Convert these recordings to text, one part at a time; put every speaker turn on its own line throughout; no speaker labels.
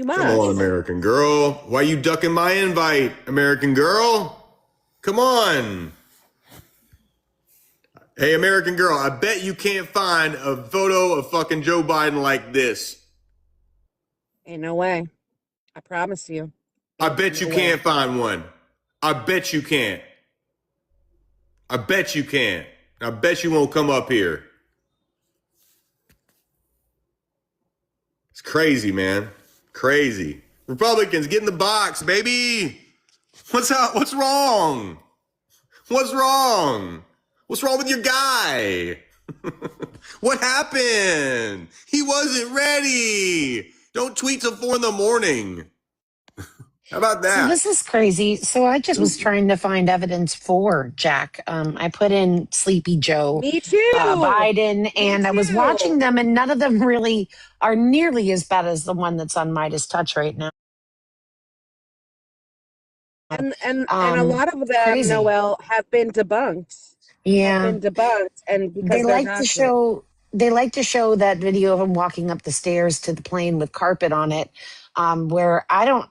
You
Come on,
must.
American Girl. Why you ducking my invite, American Girl? Come on. Hey, American Girl, I bet you can't find a photo of fucking Joe Biden like this.
Ain't no way. I promise you.
I
Ain't
bet you
no way.
can't find one. I bet you can't. I bet you can't. I bet you won't come up here. It's crazy, man. Crazy. Republicans, get in the box, baby. What's up? What's wrong? What's wrong? What's wrong with your guy? What happened? He wasn't ready. Don't tweet till 4 a.m. How about
So
that?
this is crazy. So I just was trying to find evidence for Jack. I put in Sleepy Joe,
Me too.
Biden,
Me
and I was
too.
watching them, and none of them really are nearly as bad as the one that's on Midas Touch right now.
And a lot of them,
Crazy.
Noel, have been debunked.
Yeah.
And
They
because they're
like to
not good.
show that video of him walking up the stairs to the plane with carpet on it. Where I don't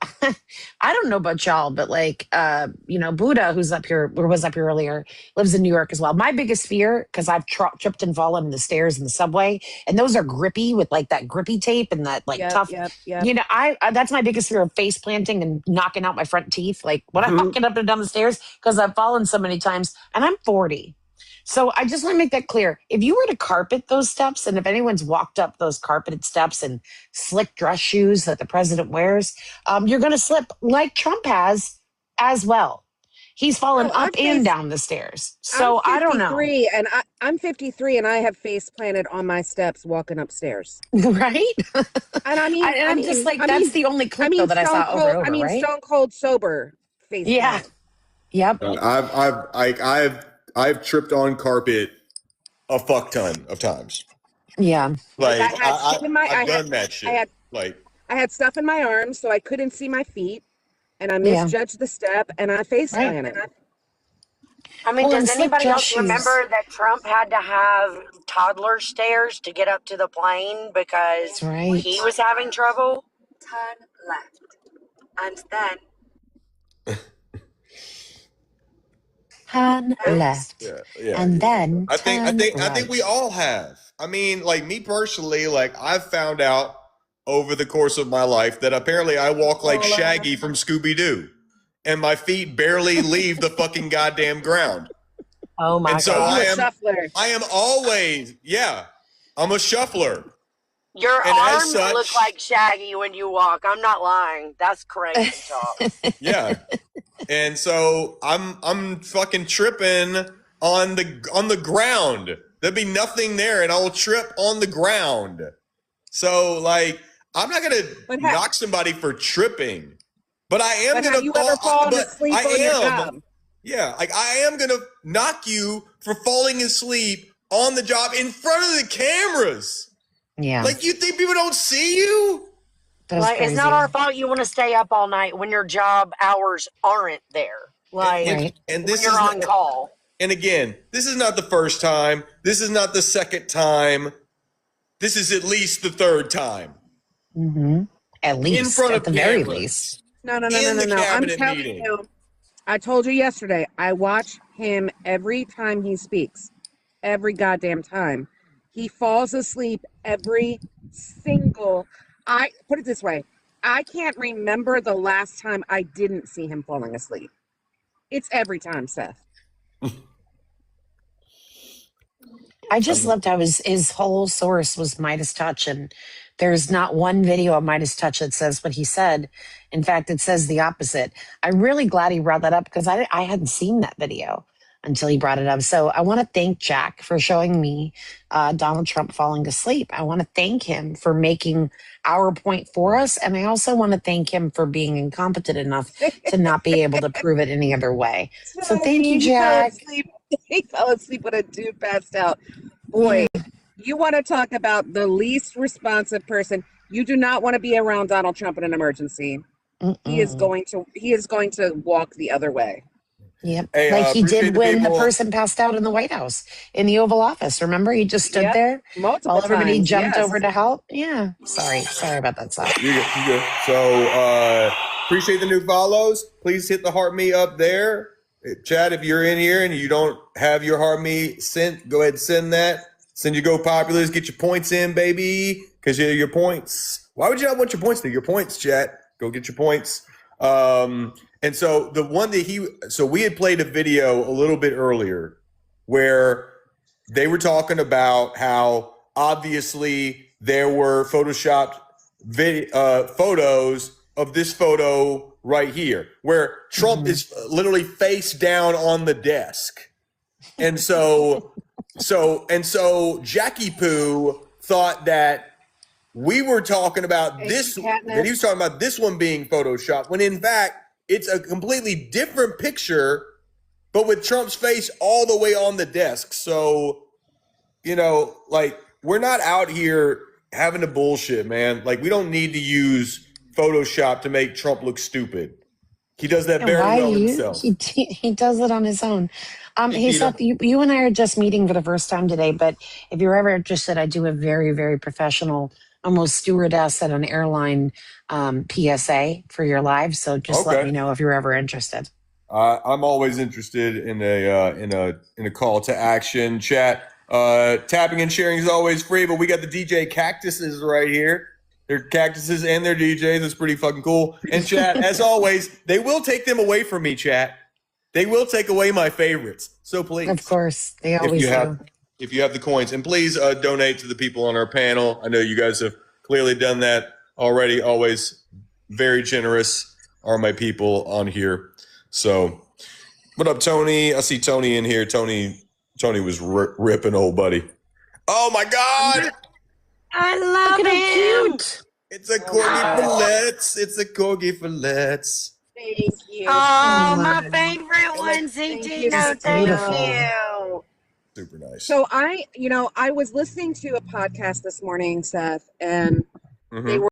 I don't know about y'all, but like Buddha, who's up here or was up here earlier, lives in New York as well. My biggest fear, because I've tripped and fallen in the stairs in the subway, and those are grippy with like that grippy tape and that like
Yep,
tough.
yep, yep.
I that's my biggest fear, of face planting and knocking out my front teeth, like when I'm walking up and down the stairs, because I've fallen so many times, and I'm 40. So I just want to make that clear. If you were to carpet those steps, and if anyone's walked up those carpeted steps and slick dress shoes that the president wears, you're going to slip like Trump has as well. He's fallen
No,
up and down the stairs.
I'm
So I don't know.
53 and I'm 53 and I have face planted on my steps walking upstairs.
Right?
And
I'm just like, that's the only clip though that I saw over and over, right?
stone cold sober face
Yeah.
plant.
Yep.
I've tripped on carpet a fuck ton of times.
Yeah.
Like
Like
I had shit in my
I've done that shit.
I had stuff in my arms so I couldn't see my feet and I
Yeah.
misjudged the step and I face
Right.
planted.
I mean,
Well, and
does
slick
anybody
dress
else
shoes.
remember that Trump had to have toddler stairs to get up to the plane because
That's right.
he was having trouble?
Turn left, and then
Turn left.
Yeah.
And then
I
turn
think we
right.
all have. I mean, like me personally, like I've found out over the course of my life that apparently I walk like Shaggy from Scooby Doo, and my feet barely leave the fucking goddamn ground.
Oh my
And so
God.
I am always, I'm a shuffler.
Your
And as
arms
such,
look like Shaggy when you walk. I'm not lying. That's crazy talk.
yeah. And so I'm fucking tripping on the ground. There'd be nothing there, and I'll trip on the ground. So like I'm not gonna knock somebody for tripping, but I am gonna
have you ever fallen
but
asleep
I
on your
am
job?
yeah, like I am gonna knock you for falling asleep on the job in front of the cameras.
Yeah.
Like you think people don't see you?
Like, it's not our fault you want to stay up all night when your job hours aren't there. Like,
And
when
this
you're
is
on call.
And again, this is not the first time. This is not the second time. This is at least the third time.
Mm-hmm. At least,
in front
at
of
the very least.
No.
In the
I'm
cabinet
telling
meeting.
you. I told you yesterday, I watch him every time he speaks. Every goddamn time. He falls asleep every single I put it this way. I can't remember the last time I didn't see him falling asleep. It's every time, Seth.
I just loved how his whole source was Midas Touch, and there's not one video of Midas Touch that says what he said. In fact, it says the opposite. I'm really glad he brought that up because I hadn't seen that video until he brought it up. So I want to thank Jack for showing me Donald Trump falling asleep. I want to thank him for making our point for us, and I also want to thank him for being incompetent enough to not be able to prove it any other way. So thank you, Jack.
He fell asleep when a dude passed out. Boy, you want to talk about the least responsive person. You do not want to be around Donald Trump in an emergency.
Mm-mm.
He is going to walk the other way.
Yep.
Hey,
Like he
appreciate
did
the
when the
people.
person passed out in the White House in the Oval Office. Remember? He just stood
Yep,
there
multiple
while everybody
times.
jumped
Yes.
over to help. Yeah. Sorry about that stuff.
You're good. You're good. So appreciate the new follows. Please hit the heart me up there. Chad, if you're in here and you don't have your heart me sent, go ahead and send that. Send your Go Populars. Get your points in, baby, because you're your points. Why would you not want your points? Your points, chat. Go get your points. And so the one that we had played a video a little bit earlier where they were talking about how obviously there were photoshopped photos of this photo right here where Trump is literally face down on the desk. And so Jackie Poo thought that we were talking about this, that he was talking about this one being photoshopped, when in fact it's a completely different picture, but with Trump's face all the way on the desk. So, like, we're not out here having to bullshit, man. Like, we don't need to use Photoshop to make Trump look stupid. He does that very well himself.
He does it on his own. Hey, Seth, you and I are just meeting for the first time today, but if you're ever interested, I do a very, very professional, almost stewardess at an airline PSA for your live. So just let me know if you're ever interested.
I'm always interested in a call to action. Chat, tapping and sharing is always free, but we got the DJ Cactuses right here. They're cactuses and they're DJs. It's pretty fucking cool. And chat, as always, they will take them away from me, chat. They will take away my favorites. So please.
Of course, they always do.
If you have the coins. And please donate to the people on our panel. I know you guys have clearly done that already. Always very generous are my people on here. So what up, Tony? I see Tony in here. Tony was ripping old buddy. Oh, my God.
I love him.
Cute.
It's a corgi fillets. It's a corgi fillets.
Thank you.
Oh, my favorite one,
CT.
Thank
Beautiful.
you.
Super nice.
So I was listening to a podcast this morning, Seth, and they were